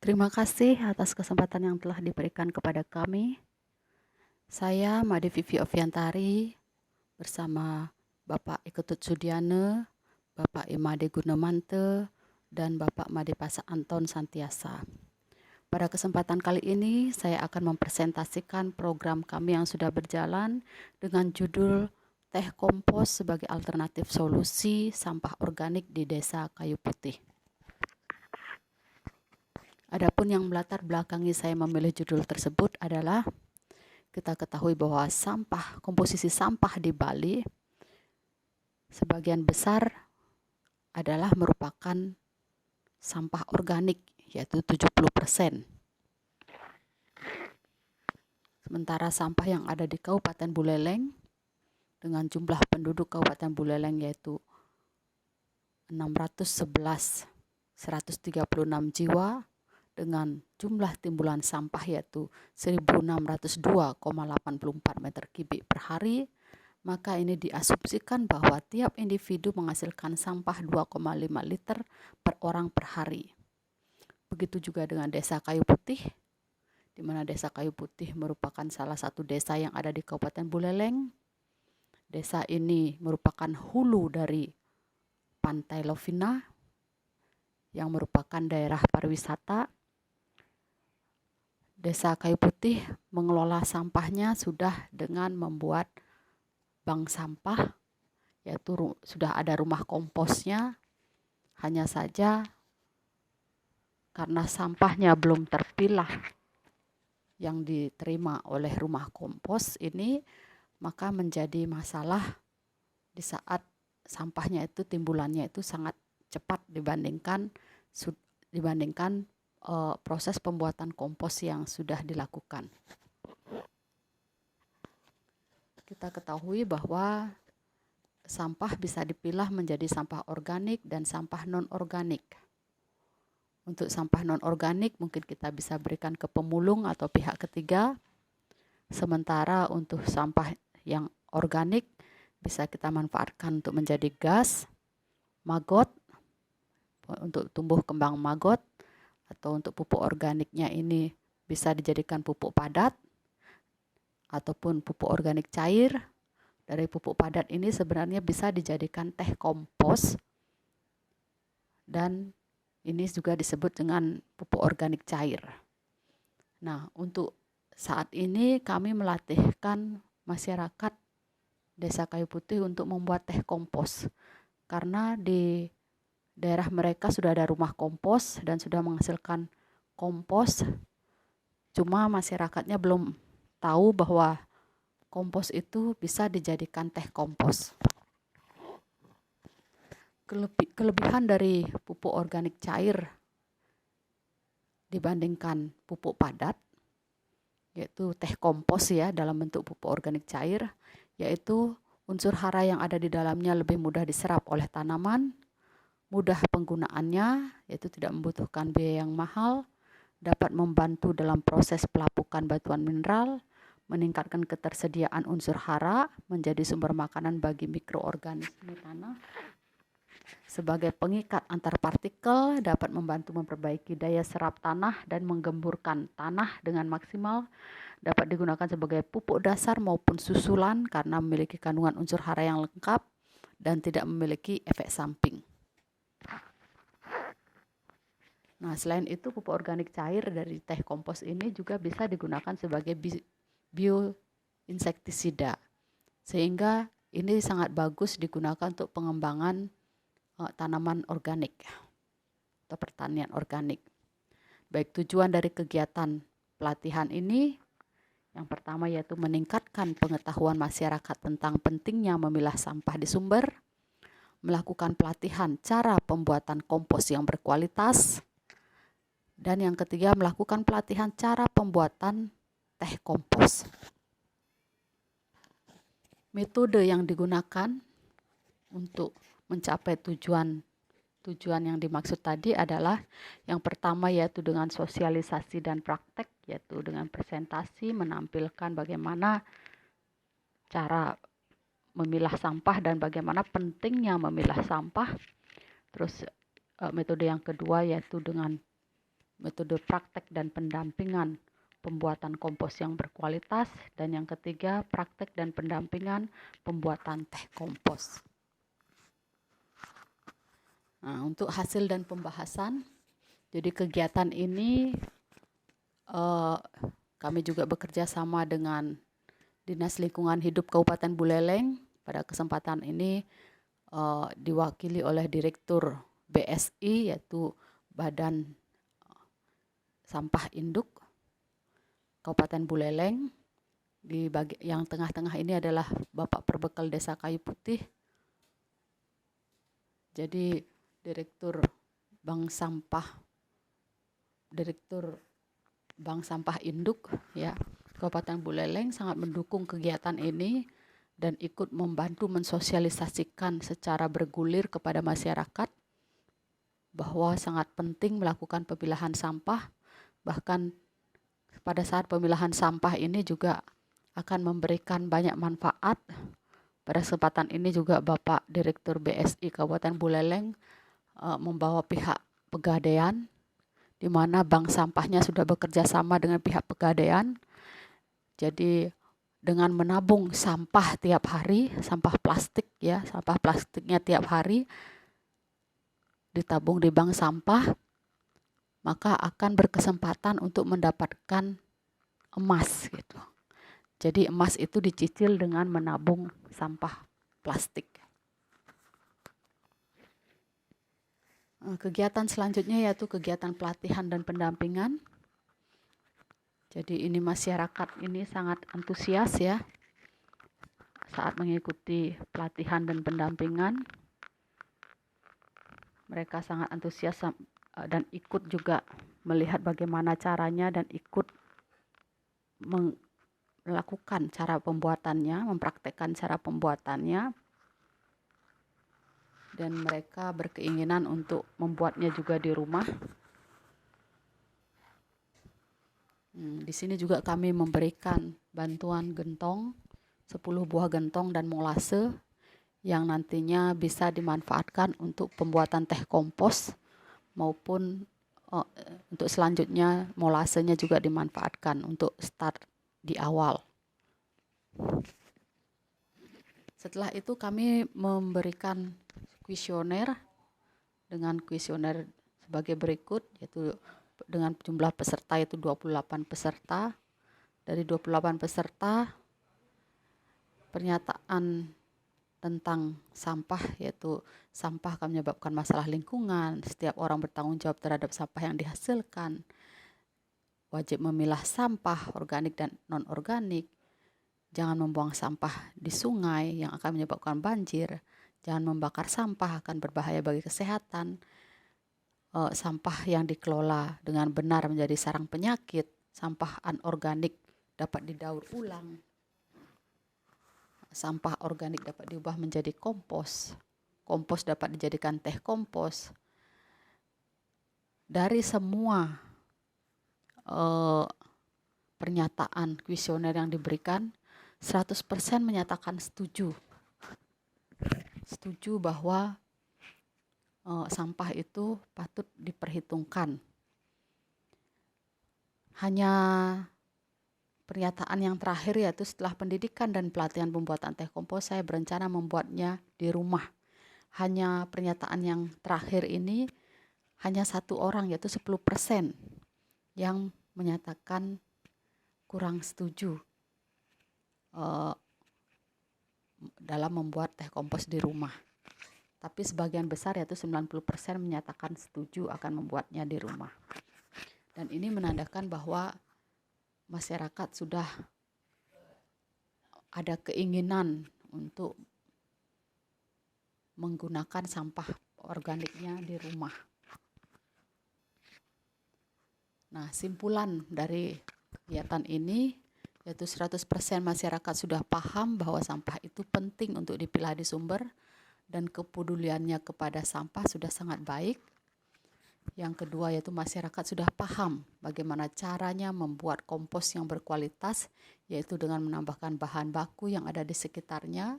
Terima kasih atas kesempatan yang telah diberikan kepada kami. Saya Made Vivi Oviantari bersama Bapak Iketut Sudiane, Bapak Imade Gunomante, dan Bapak Made Pasa Anton Santiasa. Pada kesempatan kali ini saya akan mempresentasikan program kami yang sudah berjalan dengan judul Teh Kompos sebagai alternatif solusi sampah organik di Desa Kayu Putih. Adapun yang melatar belakangi saya memilih judul tersebut adalah kita ketahui bahwa komposisi sampah di Bali sebagian besar adalah merupakan sampah organik, yaitu 70%. Sementara sampah yang ada di Kabupaten Buleleng dengan jumlah penduduk Kabupaten Buleleng yaitu 611.136 jiwa dengan jumlah timbulan sampah yaitu 1.602,84 meter kubik per hari, maka ini diasumsikan bahwa tiap individu menghasilkan sampah 2,5 liter per orang per hari. Begitu juga dengan Desa Kayu Putih, di mana Desa Kayu Putih merupakan salah satu desa yang ada di Kabupaten Buleleng. Desa ini merupakan hulu dari Pantai Lovina yang merupakan daerah pariwisata. Desa Kayu Putih mengelola sampahnya sudah dengan membuat bank sampah, yaitu sudah ada rumah komposnya. Hanya saja karena sampahnya belum terpilah yang diterima oleh rumah kompos ini, maka menjadi masalah di saat sampahnya itu timbulannya itu sangat cepat dibandingkan proses pembuatan kompos yang sudah dilakukan. Kita ketahui bahwa sampah bisa dipilah menjadi sampah organik dan sampah non-organik. Untuk sampah non-organik mungkin kita bisa berikan ke pemulung atau pihak ketiga. Sementara untuk sampah yang organik bisa kita manfaatkan untuk menjadi gas, maggot, untuk tumbuh kembang maggot, atau untuk pupuk organiknya ini bisa dijadikan pupuk padat ataupun pupuk organik cair. Dari pupuk padat ini sebenarnya bisa dijadikan teh kompos, dan ini juga disebut dengan pupuk organik cair. Nah, untuk saat ini kami melatihkan masyarakat Desa Kayu Putih untuk membuat teh kompos, karena di daerah mereka sudah ada rumah kompos dan sudah menghasilkan kompos. Cuma masyarakatnya belum tahu bahwa kompos itu bisa dijadikan teh kompos. Kelebihan dari pupuk organik cair dibandingkan pupuk padat, yaitu teh kompos ya dalam bentuk pupuk organik cair, yaitu unsur hara yang ada di dalamnya lebih mudah diserap oleh tanaman, mudah penggunaannya, yaitu tidak membutuhkan biaya yang mahal, dapat membantu dalam proses pelapukan batuan mineral, meningkatkan ketersediaan unsur hara menjadi sumber makanan bagi mikroorganisme tanah. Sebagai pengikat antar partikel, dapat membantu memperbaiki daya serap tanah dan menggemburkan tanah dengan maksimal. Dapat digunakan sebagai pupuk dasar maupun susulan karena memiliki kandungan unsur hara yang lengkap dan tidak memiliki efek samping. Nah, selain itu pupuk organik cair dari teh kompos ini juga bisa digunakan sebagai bioinsektisida, sehingga ini sangat bagus digunakan untuk pengembangan tanaman organik atau pertanian organik. Baik, tujuan dari kegiatan pelatihan ini yang pertama yaitu meningkatkan pengetahuan masyarakat tentang pentingnya memilah sampah di sumber, melakukan pelatihan cara pembuatan kompos yang berkualitas, dan yang ketiga melakukan pelatihan cara pembuatan teh kompos. Metode yang digunakan untuk mencapai tujuan yang dimaksud tadi adalah yang pertama yaitu dengan sosialisasi dan praktek, yaitu dengan presentasi menampilkan bagaimana cara memilah sampah dan bagaimana pentingnya memilah sampah. Terus metode yang kedua yaitu dengan metode praktek dan pendampingan pembuatan kompos yang berkualitas, dan yang ketiga praktek dan pendampingan pembuatan teh kompos. Nah, untuk hasil dan pembahasan, jadi kegiatan ini kami juga bekerja sama dengan Dinas Lingkungan Hidup Kabupaten Buleleng. Pada kesempatan ini diwakili oleh Direktur BSI, yaitu Badan Sampah Induk Kabupaten Buleleng. Yang tengah-tengah ini adalah Bapak Perbekal Desa Kayu Putih. Jadi Direktur Bank Sampah Induk ya Kabupaten Buleleng sangat mendukung kegiatan ini dan ikut membantu mensosialisasikan secara bergulir kepada masyarakat bahwa sangat penting melakukan pemilahan sampah. Bahkan pada saat pemilahan sampah ini juga akan memberikan banyak manfaat. Pada kesempatan ini juga Bapak Direktur BSI Kabupaten Buleleng membawa pihak Pegadaian, di mana bank sampahnya sudah bekerja sama dengan pihak Pegadaian. Jadi dengan menabung sampah tiap hari, sampah plastiknya tiap hari ditabung di bank sampah, maka akan berkesempatan untuk mendapatkan emas gitu. Jadi emas itu dicicil dengan menabung sampah plastik. Kegiatan selanjutnya yaitu kegiatan pelatihan dan pendampingan. Jadi ini masyarakat ini sangat antusias ya saat mengikuti pelatihan dan pendampingan. Mereka sangat antusias dan ikut juga melihat bagaimana caranya dan ikut melakukan cara pembuatannya, mempraktekkan cara pembuatannya. Dan mereka berkeinginan untuk membuatnya juga di rumah. Di sini juga kami memberikan bantuan gentong, 10 buah gentong dan molase yang nantinya bisa dimanfaatkan untuk pembuatan teh kompos maupun untuk selanjutnya molasenya juga dimanfaatkan untuk start di awal. Setelah itu kami memberikan kuesioner dengan kuesioner sebagai berikut, yaitu dengan jumlah peserta itu 28 peserta. Dari 28 peserta, pernyataan tentang sampah, yaitu sampah akan menyebabkan masalah lingkungan, setiap orang bertanggung jawab terhadap sampah yang dihasilkan, wajib memilah sampah organik dan non-organik, jangan membuang sampah di sungai yang akan menyebabkan banjir, jangan membakar sampah akan berbahaya bagi kesehatan, sampah yang dikelola dengan benar menjadi sarang penyakit, sampah anorganik dapat didaur ulang, sampah organik dapat diubah menjadi kompos, kompos dapat dijadikan teh kompos. Dari semua pernyataan kuesioner yang diberikan, 100% menyatakan setuju bahwa sampah itu patut diperhitungkan. Hanya pernyataan yang terakhir yaitu setelah pendidikan dan pelatihan pembuatan teh kompos, saya berencana membuatnya di rumah. Hanya pernyataan yang terakhir ini hanya 1 orang, yaitu 10% yang menyatakan kurang setuju dalam membuat teh kompos di rumah. Tapi sebagian besar yaitu 90% menyatakan setuju akan membuatnya di rumah. Dan ini menandakan bahwa masyarakat sudah ada keinginan untuk menggunakan sampah organiknya di rumah. Nah, simpulan dari kegiatan ini yaitu 100% masyarakat sudah paham bahwa sampah itu penting untuk dipilah di sumber dan kepeduliannya kepada sampah sudah sangat baik. Yang kedua yaitu masyarakat sudah paham bagaimana caranya membuat kompos yang berkualitas, yaitu dengan menambahkan bahan baku yang ada di sekitarnya,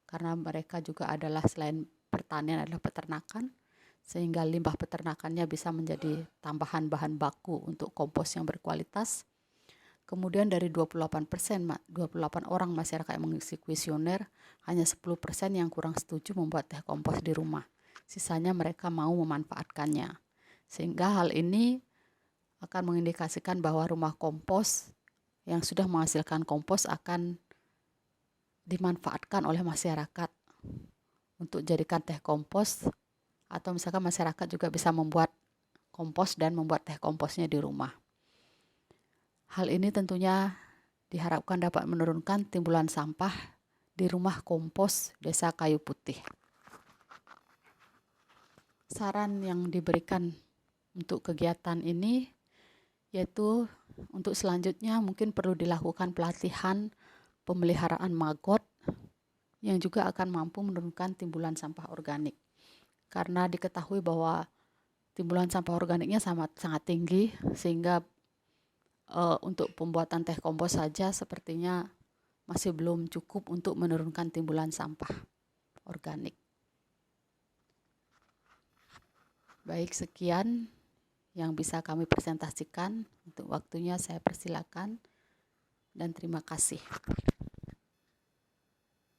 karena mereka juga adalah selain pertanian adalah peternakan, sehingga limbah peternakannya bisa menjadi tambahan bahan baku untuk kompos yang berkualitas. Kemudian dari 28%, 28 orang masyarakat yang mengisi kuesioner, hanya 10% yang kurang setuju membuat teh kompos di rumah. Sisanya mereka mau memanfaatkannya. Sehingga hal ini akan mengindikasikan bahwa rumah kompos yang sudah menghasilkan kompos akan dimanfaatkan oleh masyarakat untuk jadikan teh kompos, atau misalkan masyarakat juga bisa membuat kompos dan membuat teh komposnya di rumah. Hal ini tentunya diharapkan dapat menurunkan timbulan sampah di rumah kompos Desa Kayu Putih. Saran yang diberikan untuk kegiatan ini yaitu untuk selanjutnya mungkin perlu dilakukan pelatihan pemeliharaan maggot yang juga akan mampu menurunkan timbulan sampah organik. Karena diketahui bahwa timbulan sampah organiknya sangat tinggi, sehingga untuk pembuatan teh kompos saja sepertinya masih belum cukup untuk menurunkan timbulan sampah organik. Baik, sekian yang bisa kami presentasikan. Untuk waktunya saya persilakan dan terima kasih.